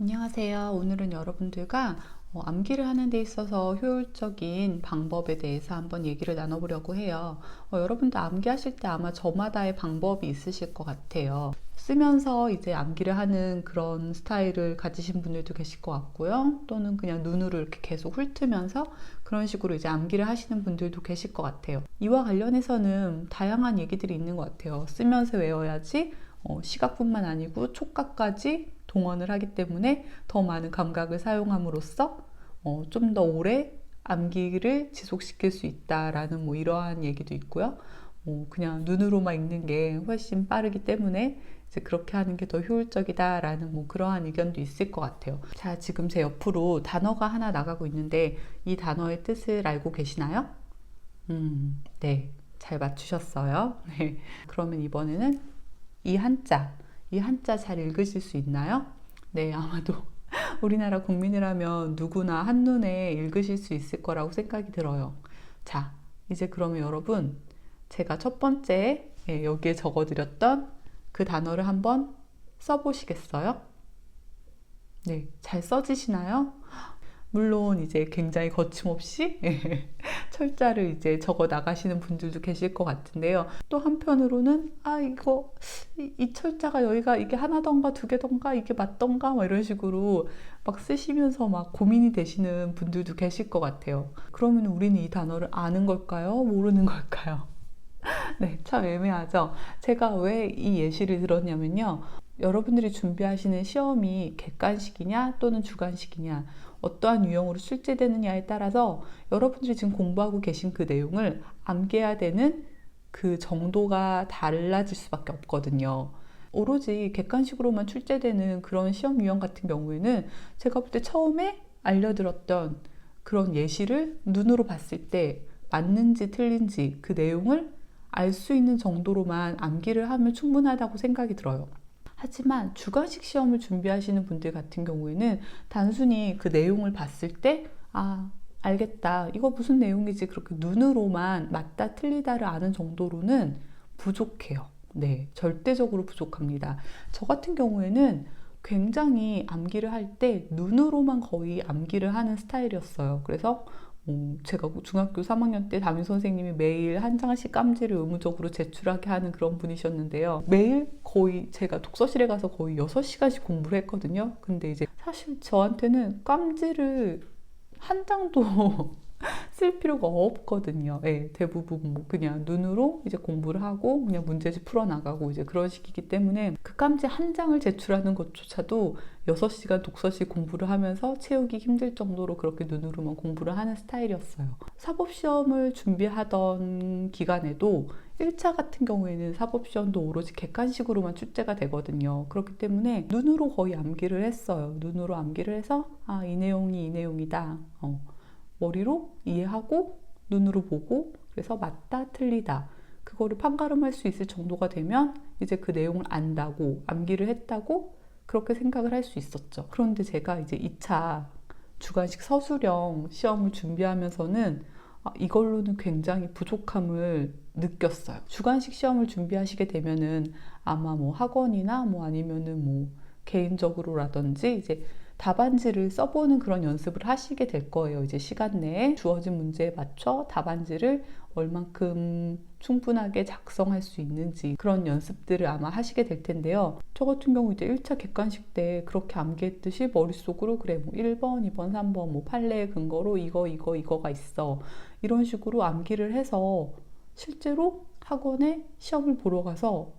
안녕하세요. 오늘은 여러분들과 암기를 하는 데 있어서 효율적인 방법에 대해서 한번 얘기를 나눠보려고 해요. 여러분도 암기하실 때 아마 저마다의 방법이 있으실 것 같아요. 쓰면서 이제 암기를 하는 그런 스타일을 가지신 분들도 계실 것 같고요. 또는 그냥 눈으로 이렇게 계속 훑으면서 그런 식으로 이제 암기를 하시는 분들도 계실 것 같아요. 이와 관련해서는 다양한 얘기들이 있는 것 같아요. 쓰면서 외워야지 시각뿐만 아니고 촉각까지 동원을 하기 때문에 더 많은 감각을 사용함으로써 좀 더 오래 암기를 지속시킬 수 있다라는 이러한 얘기도 있고요. 그냥 눈으로만 읽는 게 훨씬 빠르기 때문에 이제 그렇게 하는 게 더 효율적이다라는 그러한 의견도 있을 것 같아요. 자, 지금 제 옆으로 단어가 하나 나가고 있는데 이 단어의 뜻을 알고 계시나요? 네, 잘 맞추셨어요. 네, 그러면 이번에는 이 한자 잘 읽으실 수 있나요? 네, 아마도 우리나라 국민이라면 누구나 한눈에 읽으실 수 있을 거라고 생각이 들어요. 자, 이제 그러면 여러분, 제가 첫 번째 여기에 적어드렸던 그 단어를 한번 써보시겠어요? 네, 잘 써지시나요? 물론 이제 굉장히 거침없이 철자를 이제 적어 나가시는 분들도 계실 것 같은데요. 또 한편으로는 이거 이 철자가 여기가 이게 하나던가 두 개던가 이게 맞던가 막 이런 식으로 막 쓰시면서 막 고민이 되시는 분들도 계실 것 같아요. 그러면 우리는 이 단어를 아는 걸까요? 모르는 걸까요? 네, 참 애매하죠. 제가 왜 이 예시를 들었냐면요. 여러분들이 준비하시는 시험이 객관식이냐 또는 주관식이냐 어떠한 유형으로 출제되느냐에 따라서 여러분들이 지금 공부하고 계신 그 내용을 암기해야 되는 그 정도가 달라질 수밖에 없거든요. 오로지 객관식으로만 출제되는 그런 시험 유형 같은 경우에는 제가 볼 때 처음에 알려드렸던 그런 예시를 눈으로 봤을 때 맞는지 틀린지 그 내용을 알 수 있는 정도로만 암기를 하면 충분하다고 생각이 들어요. 하지만 주관식 시험을 준비하시는 분들 같은 경우에는 단순히 그 내용을 봤을 때, 알겠다. 이거 무슨 내용이지? 그렇게 눈으로만 맞다, 틀리다를 아는 정도로는 부족해요. 네, 절대적으로 부족합니다. 저 같은 경우에는 굉장히 암기를 할 때 눈으로만 거의 암기를 하는 스타일이었어요. 그래서 제가 중학교 3학년 때 담임 선생님이 매일 한 장씩 깜지를 의무적으로 제출하게 하는 그런 분이셨는데요. 매일 거의 제가 독서실에 가서 거의 6시간씩 공부를 했거든요. 근데 이제 사실 저한테는 깜지를 한 장도 쓸 필요가 없거든요. 네, 대부분 그냥 눈으로 이제 공부를 하고 그냥 문제집 풀어나가고 이제 그런 식이기 때문에 그 깜지 한 장을 제출하는 것조차도 6시간 독서실 공부를 하면서 채우기 힘들 정도로 그렇게 눈으로만 공부를 하는 스타일이었어요. 사법시험을 준비하던 기간에도 1차 같은 경우에는 사법시험도 오로지 객관식으로만 출제가 되거든요. 그렇기 때문에 눈으로 거의 암기를 했어요. 눈으로 암기를 해서 이 내용이 이 내용이다. 머리로 이해하고 눈으로 보고 그래서 맞다 틀리다 그거를 판가름할 수 있을 정도가 되면 이제 그 내용을 안다고 암기를 했다고 그렇게 생각을 할 수 있었죠. 그런데 제가 이제 2차 주관식 서술형 시험을 준비하면서는 이걸로는 굉장히 부족함을 느꼈어요. 주관식 시험을 준비하시게 되면은 아마 학원이나 아니면은 개인적으로라든지 이제 답안지를 써보는 그런 연습을 하시게 될 거예요. 이제 시간 내에 주어진 문제에 맞춰 답안지를 얼만큼 충분하게 작성할 수 있는지 그런 연습들을 아마 하시게 될 텐데요. 저 같은 경우 이제 1차 객관식 때 그렇게 암기했듯이 머릿속으로 그래 1번, 2번, 3번 판례 근거로 이거가 있어. 이런 식으로 암기를 해서 실제로 학원에 시험을 보러 가서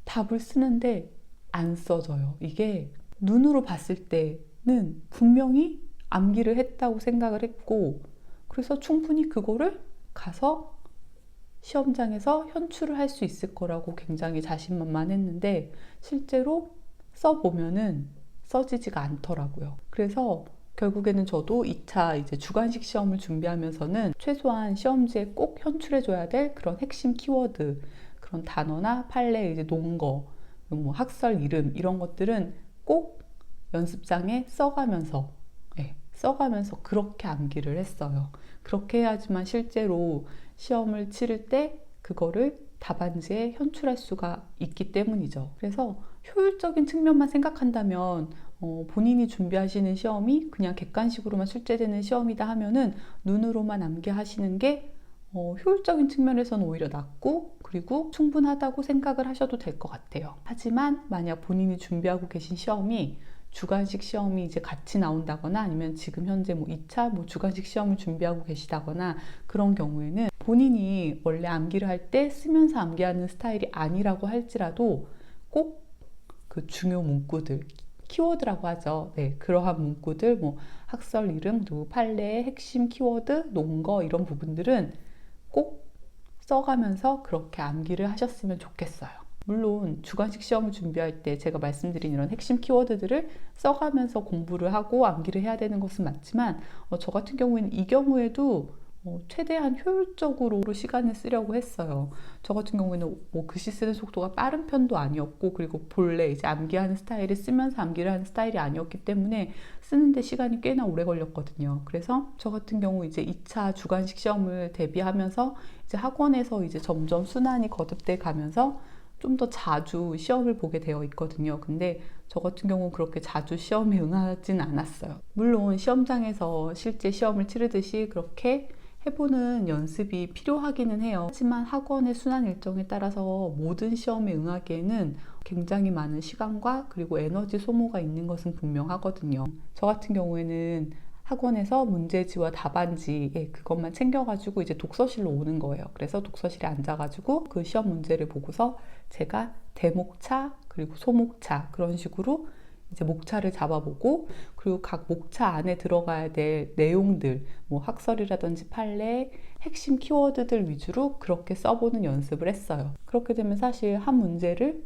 답을 쓰는데 안 써져요. 이게 눈으로 봤을 때는 분명히 암기를 했다고 생각을 했고 그래서 충분히 그거를 가서 시험장에서 현출을 할 수 있을 거라고 굉장히 자신만만했는데 실제로 써보면은 써지지가 않더라고요. 그래서 결국에는 저도 2차 이제 주관식 시험을 준비하면서는 최소한 시험지에 꼭 현출해줘야 될 그런 핵심 키워드, 그런 단어나 판례, 이제 논거, 학설 이름 이런 것들은 꼭 연습장에 써가면서 그렇게 암기를 했어요. 그렇게 해야지만 실제로 시험을 치를 때 그거를 답안지에 현출할 수가 있기 때문이죠. 그래서 효율적인 측면만 생각한다면 본인이 준비하시는 시험이 그냥 객관식으로만 출제되는 시험이다 하면은 눈으로만 암기하시는 게 효율적인 측면에서는 오히려 낫고 그리고 충분하다고 생각을 하셔도 될 것 같아요. 하지만 만약 본인이 준비하고 계신 시험이 주관식 시험이 이제 같이 나온다거나 아니면 지금 현재 2차 주관식 시험을 준비하고 계시다거나 그런 경우에는 본인이 원래 암기를 할 때 쓰면서 암기하는 스타일이 아니라고 할지라도 꼭 그 중요 문구들, 키워드라고 하죠. 네, 그러한 문구들, 학설 이름, 그리고 판례의 핵심 키워드, 논거 이런 부분들은 꼭 써가면서 그렇게 암기를 하셨으면 좋겠어요. 물론 주관식 시험을 준비할 때 제가 말씀드린 이런 핵심 키워드들을 써가면서 공부를 하고 암기를 해야 되는 것은 맞지만 저 같은 경우에는 이 경우에도 최대한 효율적으로 시간을 쓰려고 했어요. 저 같은 경우에는 글씨 쓰는 속도가 빠른 편도 아니었고 그리고 본래 이제 암기하는 스타일이 쓰면서 암기를 하는 스타일이 아니었기 때문에 쓰는데 시간이 꽤나 오래 걸렸거든요. 그래서 저 같은 경우 이제 2차 주관식 시험을 대비하면서 이제 학원에서 이제 점점 순환이 거듭돼 가면서 좀 더 자주 시험을 보게 되어 있거든요. 근데 저 같은 경우는 그렇게 자주 시험에 응하진 않았어요. 물론 시험장에서 실제 시험을 치르듯이 그렇게 해보는 연습이 필요하기는 해요. 하지만 학원의 순환 일정에 따라서 모든 시험에 응하기에는 굉장히 많은 시간과 그리고 에너지 소모가 있는 것은 분명하거든요. 저 같은 경우에는 학원에서 문제지와 답안지 그것만 챙겨가지고 이제 독서실로 오는 거예요. 그래서 독서실에 앉아가지고 그 시험 문제를 보고서 제가 대목차 그리고 소목차 그런 식으로 이제 목차를 잡아보고 그리고 각 목차 안에 들어가야 될 내용들 학설이라든지 판례 핵심 키워드들 위주로 그렇게 써보는 연습을 했어요. 그렇게 되면 사실 한 문제를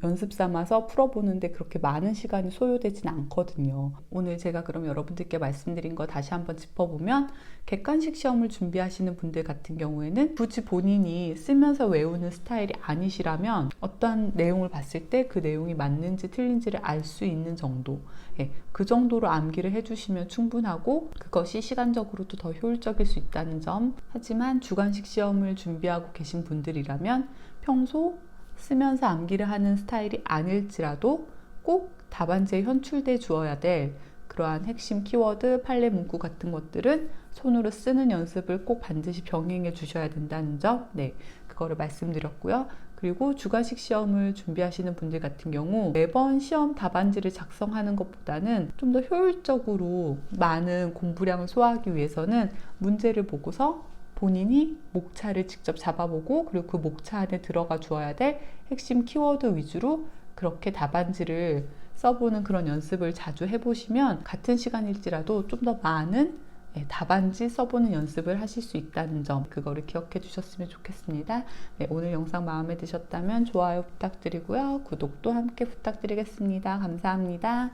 연습 삼아서 풀어보는데 그렇게 많은 시간이 소요되진 않거든요. 오늘 제가 그럼 여러분들께 말씀드린 거 다시 한번 짚어보면 객관식 시험을 준비하시는 분들 같은 경우에는 굳이 본인이 쓰면서 외우는 스타일이 아니시라면 어떤 내용을 봤을 때 그 내용이 맞는지 틀린지를 알 수 있는 정도 그 정도로 암기를 해주시면 충분하고 그것이 시간적으로도 더 효율적일 수 있다는 점. 하지만 주관식 시험을 준비하고 계신 분들이라면 평소 쓰면서 암기를 하는 스타일이 아닐지라도 꼭 답안지에 현출돼 주어야 될 그러한 핵심 키워드, 판례 문구 같은 것들은 손으로 쓰는 연습을 꼭 반드시 병행해 주셔야 된다는 점, 그거를 말씀드렸고요. 그리고 주관식 시험을 준비하시는 분들 같은 경우 매번 시험 답안지를 작성하는 것보다는 좀 더 효율적으로 많은 공부량을 소화하기 위해서는 문제를 보고서 본인이 목차를 직접 잡아보고 그리고 그 목차 안에 들어가 주어야 될 핵심 키워드 위주로 그렇게 답안지를 써보는 그런 연습을 자주 해보시면 같은 시간일지라도 좀 더 많은 답안지 써보는 연습을 하실 수 있다는 점, 그거를 기억해 주셨으면 좋겠습니다. 오늘 영상 마음에 드셨다면 좋아요 부탁드리고요. 구독도 함께 부탁드리겠습니다. 감사합니다.